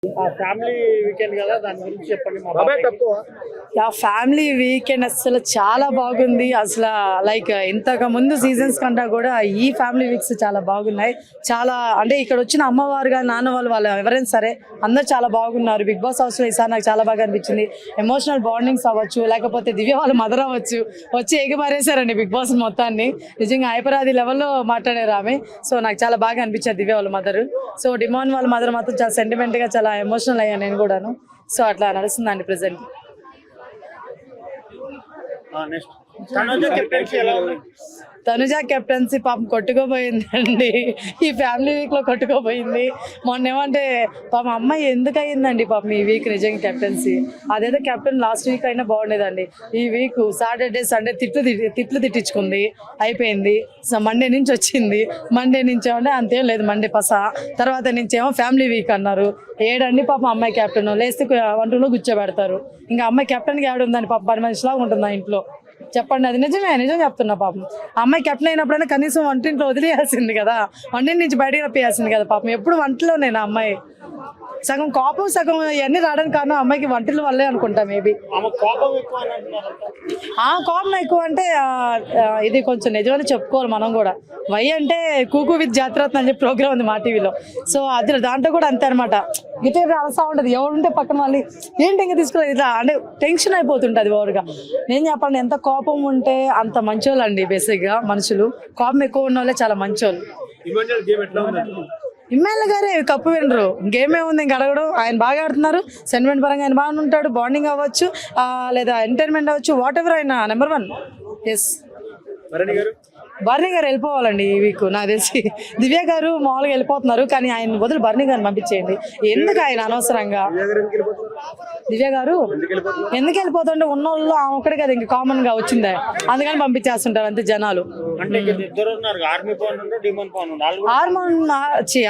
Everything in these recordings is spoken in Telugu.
ఫ్యామిలీ వీకెండ్ కదా, దాని గురించి చెప్పండి. మా బాబాయ్ తక్కువ ఫ్యామిలీ వీకెండ్ అసలు చాలా బాగుంది. అసలు లైక్ ఇంతకు ముందు సీజన్స్ కంటే కూడా ఈ ఫ్యామిలీ వీక్స్ చాలా బాగున్నాయి. చాలా అంటే ఇక్కడ వచ్చిన అమ్మవారు కానీ నాన్న వాళ్ళు ఎవరైనా సరే అందరూ చాలా బాగున్నారు. బిగ్ బాస్ హౌస్లో ఈసారి నాకు చాలా బాగా అనిపించింది. ఎమోషనల్ బాండింగ్స్ అవ్వచ్చు, లేకపోతే దివ్య వాళ్ళ మదర్ అవ్వచ్చు, వచ్చి ఎగిమారేశారండి బిగ్ బాస్ మొత్తాన్ని. నిజంగా హైపరాది లెవెల్లో మాట్లాడారు ఆమె. సో నాకు చాలా బాగా అనిపించారు దివ్య వాళ్ళ మదర్. సో డిమాండ్ వాళ్ళ మదర్ మాత్రం చాలా సెంటిమెంట్గా చాలా ఎమోషనల్ అయ్యాను నేను కూడాను. సో అట్లా నడుస్తుందండి ప్రెసెంట్. తనుజ కెప్టెన్సీ పాపం కొట్టుకోపోయిందండి. ఈ ఫ్యామిలీ వీక్ లో కొట్టుకోపోయింది. మొన్న ఏమంటే పాపం అమ్మాయి ఎందుకు అయ్యిందండి పాపం ఈ వీక్ నిజంగా కెప్టెన్సీ. అదేదో కెప్టెన్ లాస్ట్ వీక్ అయినా బాగుండేదండి. ఈ వీక్ సాటర్డే సండే తిట్లు తిట్టించుకుంది, అయిపోయింది. సో మండే నుంచి వచ్చింది. మండే నుంచి ఏమంటే అంతేం లేదు, మండే పసా. తర్వాత నుంచి ఏమో ఫ్యామిలీ వీక్ అన్నారు. ఏడండి పాపం అమ్మాయి కెప్టెన్ లేస్తే వంటలో కూర్చోబెడతారు. ఇంకా అమ్మాయి కెప్టెన్కి ఏడుందండి పాపం, 10 మనిషిలా ఉంటుందా ఇంట్లో చెప్పండి. అది నిజం చెప్తున్నా. పాపం అమ్మాయి కెప్టెన్ అయినప్పుడైనా కనీసం వంటింట్లో వదిలేయాల్సింది కదా, వంటింటి నుంచి బయటకు రప్పేయాల్సింది కదా. పాపం ఎప్పుడు వంటలోనే నా అమ్మాయి. సగం కోపం సగం ఇవన్నీ రావడానికి కారణం అమ్మాయికి వంటల వల్లే అనుకుంటా మేబీ. కోపం ఎక్కువ అంటే ఇది కొంచెం నిజమని చెప్పుకోవాలి మనం కూడా. వై అంటే కూకు విత్ జాతిరత్న అని చెప్పి ప్రోగ్రామ్ ఉంది మా టీవీలో. సో అది దాంట్లో కూడా అంతే అనమాట. గిటే అలసా ఉంటుంది, ఎవరుంటే పక్కన వాళ్ళు ఏంటి ఇంకా తీసుకోలేదు ఇట్లా అంటే టెన్షన్ అయిపోతుంటుంది ఓవర్గా. నేను చెప్పండి, ఎంత కోపం ఉంటే అంత మంచోళ్ళు అండి. బేసిక్గా మనుషులు కోపం ఎక్కువ ఉన్న వాళ్ళే చాలా మంచోళ్ళు. ఇమ్మాయిల్ గారే కప్పు వినరు, గేమ్ ఏముంది ఇంక అడగడం. ఆయన బాగా ఆడుతున్నారు, సెంటిమెంట్ పరంగా ఆయన బాగా ఉంటాడు, బాండింగ్ అవ్వచ్చు లేదా ఎంటర్టైన్మెంట్ అవ్వచ్చు, వాట్ ఎవర్ ఆయన నెంబర్ 1. ఎస్ బర్నీ గారు వెళ్ళిపోవాలండి ఈ వీక్ నాకు తెలిసి. దివ్య గారు మామూలుగా వెళ్ళిపోతున్నారు, కానీ ఆయన వదిలి బర్నీ గారిని పంపించేయండి. ఎందుకు ఆయన అనవసరంగా. దివ్య గారు ఎందుకు వెళ్ళిపోతుంటే ఉన్నోళ్ళు ఆమె ఒక్కడే కదా ఇంకా కామన్ గా వచ్చిందే, అందుకని పంపించేస్తుంటారు అంతే జనాలు.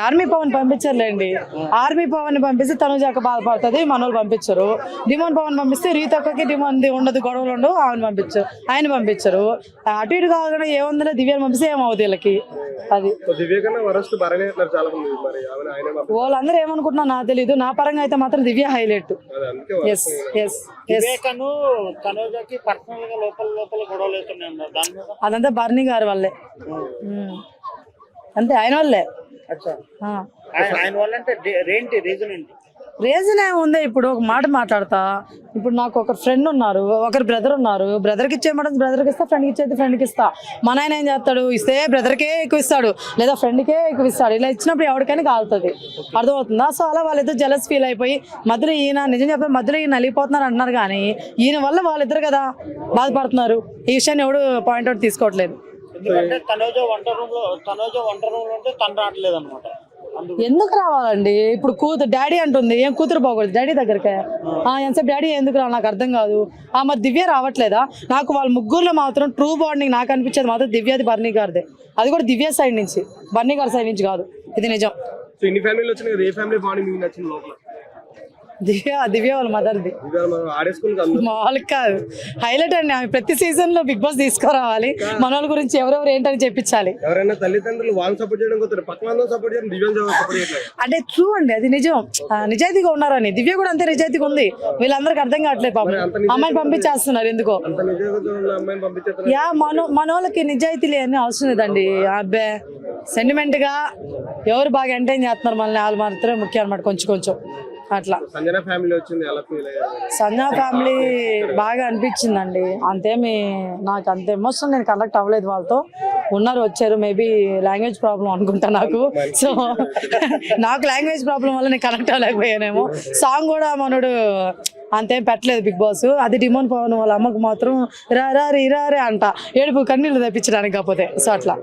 ఆర్మీ పవన్ పంపించర్లేండి. ఆర్మీ పవన్ పంపిస్తే తనుజాక బాధపడుతుంది, మనోళ్ళు పంపించరు. డిమాండ్ పవన్ పంపిస్తే రీతక్కకి డిమాండ్ ఉండదు, గొడవలు ఉండవు, ఆమెను పంపించరు. ఆయన పంపించరు. అటు ఇటు కాకుండా ఏముందో దివ్యను పంపిస్తే ఏమవుతుంది వీళ్ళకి. అది వాళ్ళందరూ ఏమనుకుంటున్నా నాకు తెలీదు. నా పరంగా అయితే మాత్రం దివ్య హైలైట్. అదంతా బర్నీ గారి వల్లే, అంతే ఆయన వల్లే. రీజన్ ఏముంది, ఇప్పుడు ఒక మాట మాట్లాడతా. ఇప్పుడు నాకు ఒక ఫ్రెండ్ ఉన్నారు, ఒకరు బ్రదర్ ఉన్నారు. బ్రదర్కి ఇచ్చేయమంటే బ్రదర్కి ఇస్తా, ఫ్రెండ్కి ఇచ్చేది ఫ్రెండ్కి ఇస్తా. మన ఆయన ఏం చేస్తాడు, ఇస్తే బ్రదర్కే ఎక్కువ ఇస్తాడు లేదా ఫ్రెండ్కే ఎక్కువ ఇస్తాడు. ఇలా ఇచ్చినప్పుడు ఎవరికైనా కాలుతుంది, అర్థమవుతుందా? సో అలా వాళ్ళిద్దరు జెలస్ ఫీల్ అయిపోయి మధ్యలో ఈయన నిజం చెప్పి మధ్యలో ఈయన నలిగిపోతున్నారు అంటున్నారు, కానీ ఈయన వల్ల వాళ్ళిద్దరు కదా బాధపడుతున్నారు. ఈ విషయాన్ని ఎవడు పాయింట్అవుట్ తీసుకోవట్లేదు. ఎందుకు రావాలండి? ఇప్పుడు కూతురు డాడీ అంటుంది, ఏం కూతురు బాగోదు డాడీ దగ్గరకే. ఎంతసేపు డాడీ ఎందుకు రా నాకు అర్థం కాదు. మరి దివ్య రావట్లేదా? నాకు వాళ్ళ ముగ్గురులో మాత్రం ట్రూ బాండింగ్ నాకు అనిపించేది మాత్రం దివ్యది బర్నీ గారిదే. అది కూడా దివ్య సైడ్ నుంచి, బర్నీ గారి సైడ్ నుంచి కాదు. ఇది నిజం. దివ్య వాళ్ళ మదర్ది మామూలు కాదు, హైలైట్ అండి. ఆమె ప్రతి సీజన్ లో బిగ్ బాస్ తీసుకురావాలి, మన వాళ్ళ గురించి ఎవరెవరు ఏంటని చెప్పించాలి. అంటే ట్రూ అండి, అది నిజం. నిజాయితీగా ఉన్నారని. దివ్య కూడా అంతే నిజాయితీగా ఉంది. వీళ్ళందరికీ అర్థం కావట్లేదు పాపం, అమ్మాయిని పంపించేస్తున్నారు ఎందుకో. మన వాళ్ళకి నిజాయితీ లేని అవసరం లేదండి. అబ్బాయి సెంటిమెంట్ గా ఎవరు బాగా ఎంటర్టైన్ చేస్తున్నారు మనల్ని, వాళ్ళు మాత్రమే ముఖ్యం అనమాట. కొంచెం అట్లా సంజన ఫ్యామిలీ బాగా అనిపించిందండి. అంతేమి నాకు అంత ఎమోషన్ నేను కనెక్ట్ అవ్వలేదు. వాళ్ళతో ఉన్నారు, వచ్చారు. మేబీ లాంగ్వేజ్ ప్రాబ్లం అనుకుంటా నాకు. సో నాకు లాంగ్వేజ్ ప్రాబ్లం వల్ల నేను కనెక్ట్ అవ్వలేకపోయానేమో. సాంగ్ కూడా మనోడు అంతేం పెట్టలేదు బిగ్ బాస్. అది డిమాండ్ పవన్ వాళ్ళ అమ్మకు మాత్రం రా రా రీ రా రే అంట, ఏడుపు కన్నీళ్ళు తెప్పించడానికి కాకపోతే. సో అట్లా